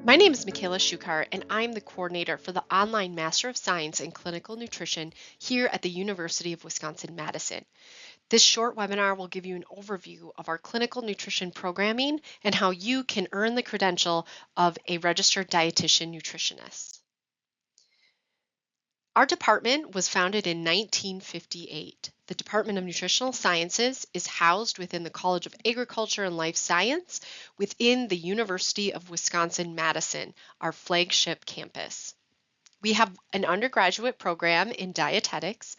My name is Michaela Schuchardt, and I'm the coordinator for the online Master of Science in Clinical Nutrition here at the University of Wisconsin-Madison. This short webinar will give you an overview of our clinical nutrition programming and how you can earn the credential of a Registered Dietitian Nutritionist. Our department was founded in 1958. The Department of Nutritional Sciences is housed within the College of Agriculture and Life Science within the University of Wisconsin-Madison, our flagship campus. We have an undergraduate program in dietetics,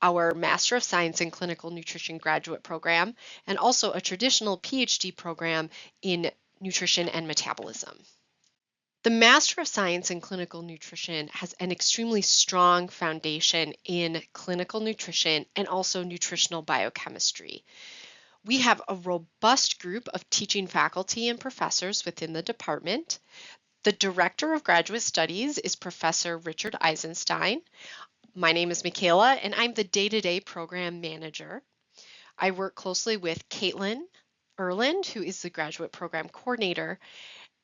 our Master of Science in Clinical Nutrition graduate program, and also a traditional PhD program in nutrition and metabolism. The Master of Science in Clinical Nutrition has an extremely strong foundation in clinical nutrition and also nutritional biochemistry. We have a robust group of teaching faculty and professors within the department. The Director of Graduate Studies is Professor Richard Eisenstein. My name is Michaela, and I'm the day-to-day program manager. I work closely with Caitlin Erland, who is the graduate program coordinator,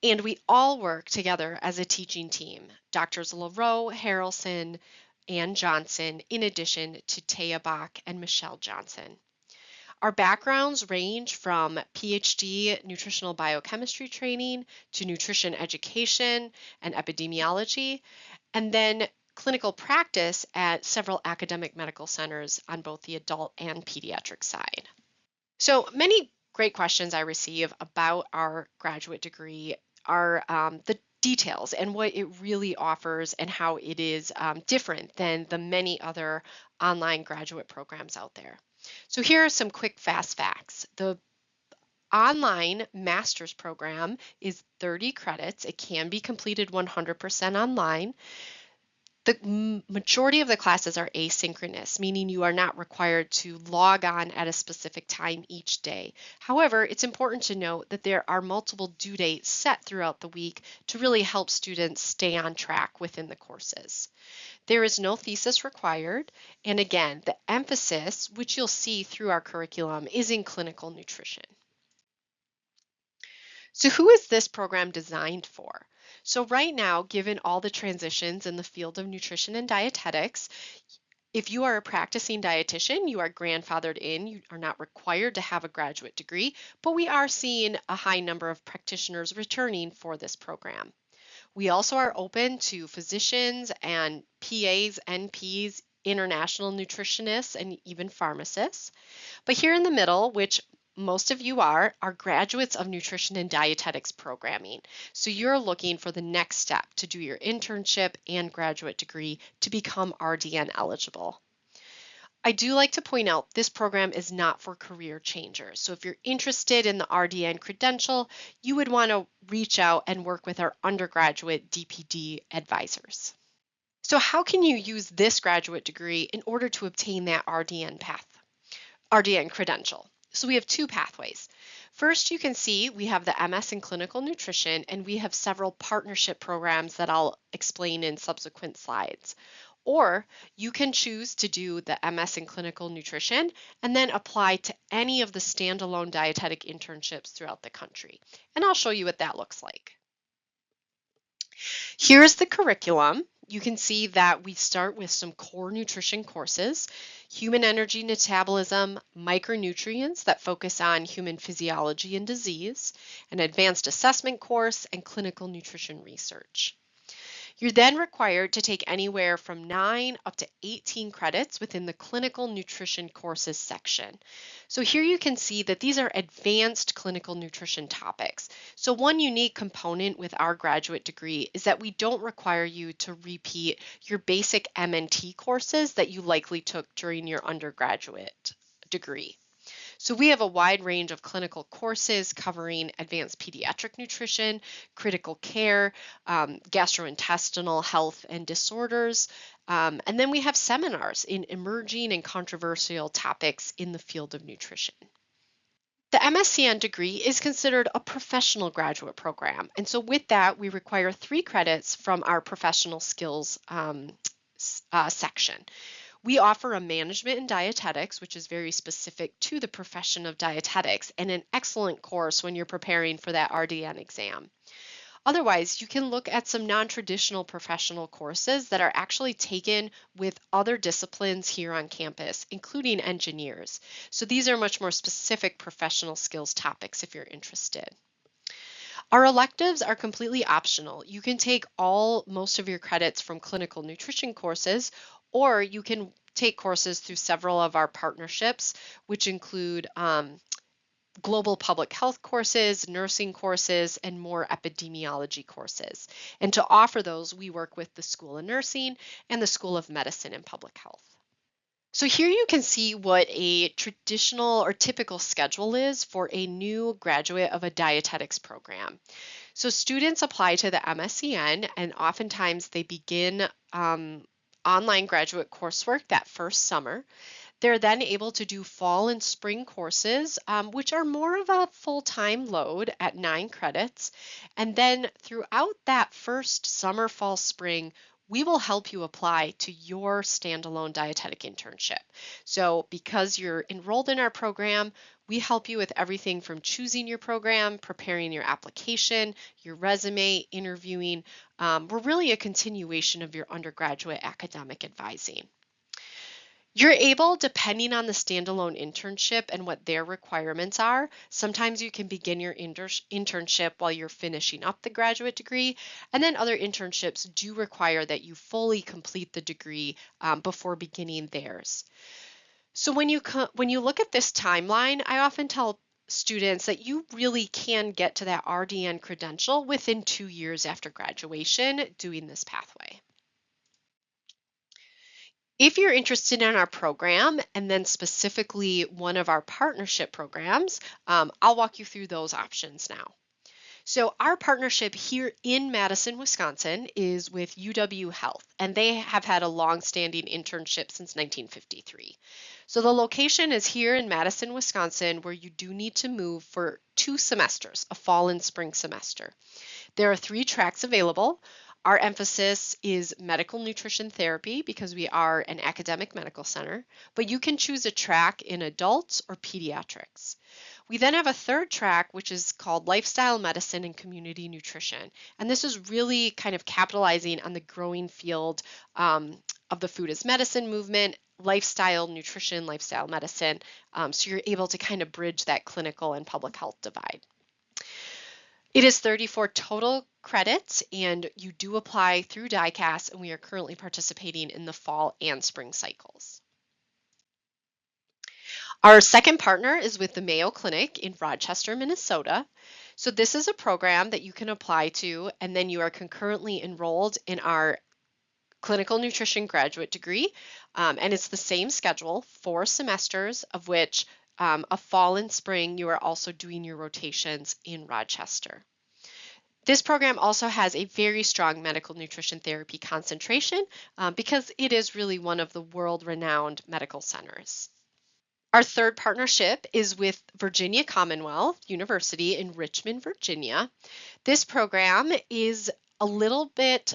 and we all work together as a teaching team. Doctors LaRoe, Harrelson, and Johnson, in addition to Taya Bach and Michelle Johnson. Our backgrounds range from PhD nutritional biochemistry training to nutrition education and epidemiology, and then clinical practice at several academic medical centers on both the adult and pediatric side. So many great questions I receive about our graduate degree are the details and what it really offers and how it is different than the many other online graduate programs out there. So here are some quick fast facts. The online master's program is 30 credits. It can be completed 100% online. The majority of the classes are asynchronous, meaning you are not required to log on at a specific time each day. However, it's important to note that there are multiple due dates set throughout the week to really help students stay on track within the courses. There is no thesis required, and again, the emphasis, which you'll see through our curriculum, is in clinical nutrition. So who is this program designed for? So right now, given all the transitions in the field of nutrition and dietetics, if you are a practicing dietitian, you are grandfathered in. You are not required to have a graduate degree, but we are seeing a high number of practitioners returning for this program. We also are open to physicians and PAs, NPs, international nutritionists, and even pharmacists. But here in the middle, which most of you are graduates of nutrition and dietetics programming. So you're looking for the next step to do your internship and graduate degree to become RDN eligible. I do like to point out this program is not for career changers. So if you're interested in the RDN credential, you would want to reach out and work with our undergraduate DPD advisors. So how can you use this graduate degree in order to obtain that RDN credential? So we have two pathways. First, you can see we have the MS in Clinical Nutrition, and we have several partnership programs that I'll explain in subsequent slides. Or you can choose to do the MS in Clinical Nutrition and then apply to any of the standalone dietetic internships throughout the country. And I'll show you what that looks like. Here's the curriculum. You can see that we start with some core nutrition courses, human energy metabolism, micronutrients that focus on human physiology and disease, an advanced assessment course, and clinical nutrition research. You're then required to take anywhere from 9 up to 18 credits within the clinical nutrition courses section. So here you can see that these are advanced clinical nutrition topics. So one unique component with our graduate degree is that we don't require you to repeat your basic MNT courses that you likely took during your undergraduate degree. So we have a wide range of clinical courses covering advanced pediatric nutrition, critical care, gastrointestinal health and disorders, and then we have seminars in emerging and controversial topics in the field of nutrition. The MSCN degree is considered a professional graduate program, and so with that, we require 3 credits from our professional skills section. We offer a management in dietetics, which is very specific to the profession of dietetics and an excellent course when you're preparing for that RDN exam. Otherwise, you can look at some non-traditional professional courses that are actually taken with other disciplines here on campus, including engineers. So these are much more specific professional skills topics if you're interested. Our electives are completely optional. You can take most of your credits from clinical nutrition courses, or you can take courses through several of our partnerships, which include global public health courses, nursing courses, and more epidemiology courses. And to offer those, we work with the School of Nursing and the School of Medicine and Public Health. So here you can see what a traditional or typical schedule is for a new graduate of a dietetics program. So students apply to the MSCN, and oftentimes they begin online graduate coursework that first summer. They're then able to do fall and spring courses, which are more of a full-time load at 9 credits. And then throughout that first summer, fall, spring, we will help you apply to your standalone dietetic internship. So because you're enrolled in our program, we help you with everything from choosing your program, preparing your application, your resume, interviewing. We're really a continuation of your undergraduate academic advising. You're able, depending on the standalone internship and what their requirements are, sometimes you can begin your internship while you're finishing up the graduate degree, and then other internships do require that you fully complete the degree before beginning theirs. So when you look at this timeline, I often tell students that you really can get to that RDN credential within 2 years after graduation doing this pathway. If you're interested in our program, and then specifically one of our partnership programs, I'll walk you through those options now. So our partnership here in Madison, Wisconsin is with UW Health, and they have had a long-standing internship since 1953. So the location is here in Madison, Wisconsin, where you do need to move for 2 semesters, a fall and spring semester. There are 3 tracks available. Our emphasis is medical nutrition therapy because we are an academic medical center, but you can choose a track in adults or pediatrics. We then have a 3rd track, which is called lifestyle medicine and community nutrition. And this is really kind of capitalizing on the growing field of the food as medicine movement, lifestyle nutrition, lifestyle medicine. So you're able to kind of bridge that clinical and public health divide. It is 34 total credits, and you do apply through DICAS, and we are currently participating in the fall and spring cycles. Our second partner is with the Mayo Clinic in Rochester, Minnesota. So this is a program that you can apply to, and then you are concurrently enrolled in our clinical nutrition graduate degree, and it's the same schedule, 4 semesters, of which a fall and spring you are also doing your rotations in Rochester. This program also has a very strong medical nutrition therapy concentration because it is really one of the world-renowned medical centers. Our third partnership is with Virginia Commonwealth University in Richmond, Virginia. This program is a little bit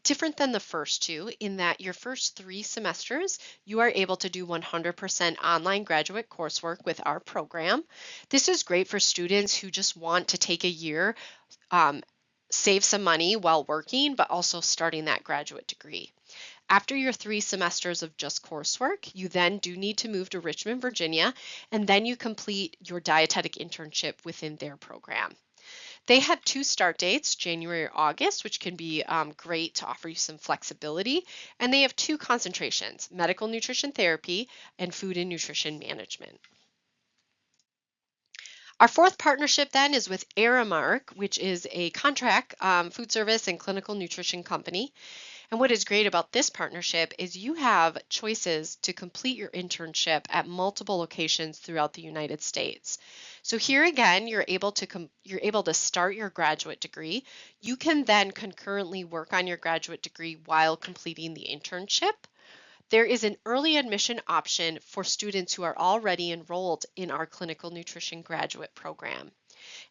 different than the first 2 in that your first 3 semesters, you are able to do 100% online graduate coursework with our program. This is great for students who just want to take a year, save some money while working, but also starting that graduate degree. After your 3 semesters of just coursework, you then do need to move to Richmond, Virginia, and then you complete your dietetic internship within their program. They have 2 start dates, January or August, which can be great to offer you some flexibility. And they have 2 concentrations, medical nutrition therapy and food and nutrition management. Our 4th partnership then is with Aramark, which is a contract food service and clinical nutrition company. And what is great about this partnership is you have choices to complete your internship at multiple locations throughout the United States. So here again, you're able to start your graduate degree. You can then concurrently work on your graduate degree while completing the internship. There is an early admission option for students who are already enrolled in our clinical nutrition graduate program.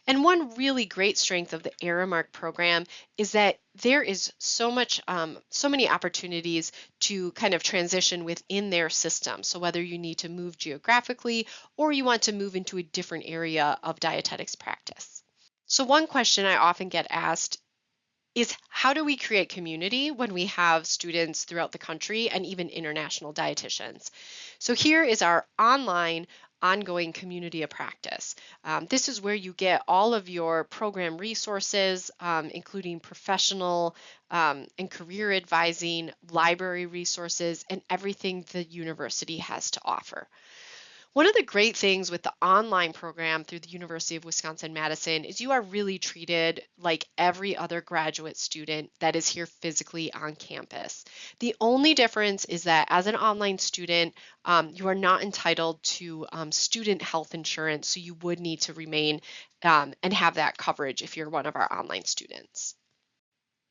And one really great strength of the Aramark program is that there is so many opportunities to kind of transition within their system. So whether you need to move geographically or you want to move into a different area of dietetics practice. So one question I often get asked is how do we create community when we have students throughout the country and even international dietitians? So here is our online ongoing community of practice. This is where you get all of your program resources, including professional and career advising, library resources, and everything the university has to offer. One of the great things with the online program through the University of Wisconsin-Madison is you are really treated like every other graduate student that is here physically on campus. The only difference is that as an online student, you are not entitled to student health insurance, so you would need to remain and have that coverage if you're one of our online students.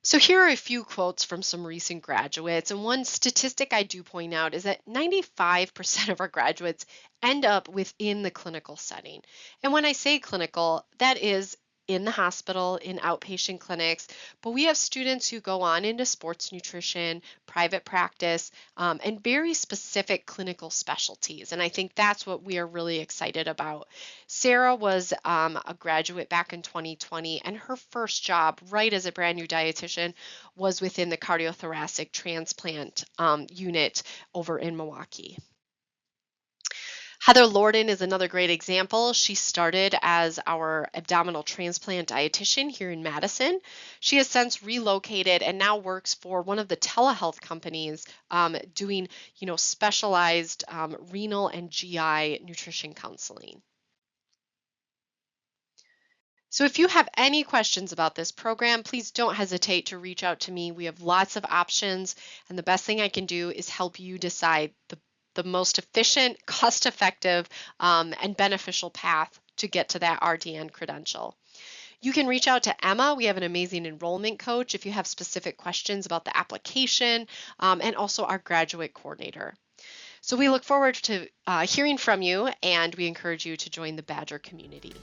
So here are a few quotes from some recent graduates. And one statistic I do point out is that 95% of our graduates end up within the clinical setting. And when I say clinical, that is in the hospital, in outpatient clinics, but we have students who go on into sports nutrition, private practice, and very specific clinical specialties. And I think that's what we are really excited about. Sarah was a graduate back in 2020, and her first job, right as a brand new dietitian, was within the cardiothoracic transplant unit over in Milwaukee. Heather Lorden is another great example. She started as our abdominal transplant dietitian here in Madison. She has since relocated and now works for one of the telehealth companies doing, specialized renal and GI nutrition counseling. So if you have any questions about this program, please don't hesitate to reach out to me. We have lots of options, and the best thing I can do is help you decide the most efficient, cost-effective, and beneficial path to get to that RDN credential. You can reach out to Emma. We have an amazing enrollment coach if you have specific questions about the application, and also our graduate coordinator. So we look forward to hearing from you, and we encourage you to join the Badger community.